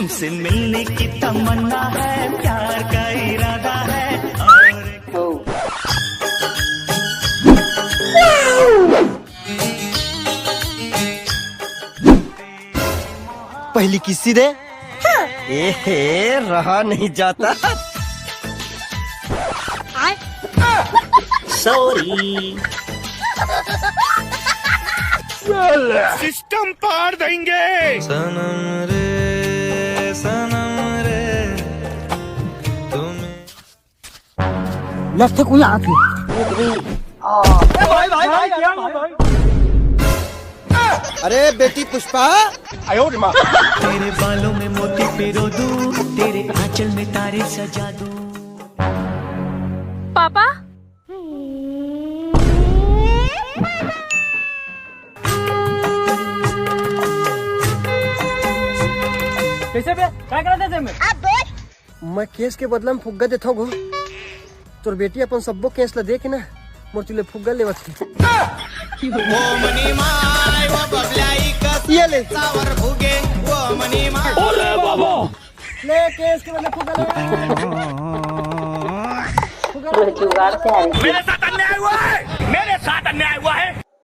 तुमसे मिलने की तमन्ना है, प्यार का इरादा है और पहली किस्सी दे। ए रहा नहीं जाता। सॉरी, सिस्टम पार देंगे। सनम रे तुम लगता कोई आके। अरे बेटी पुष्पा, तेरे बालों में मोती पिरो दूं, तेरे आंचल में तारे सजा दूं। पापा कैसे बे क्या करा थे मैं? मैं केस के बदला में फुग्गा देता हूँ। तोर बेटी अपन सबो केस ला देख ना मोर तुले फुग्गा लेवत थी। ये ले सावर भूगे वो मनी मार। ओले बाबा ले केस के बदला फुग्गा ले। मेरे साथ अन्याय हुआ है, मेरे साथ अन्याय हुआ है।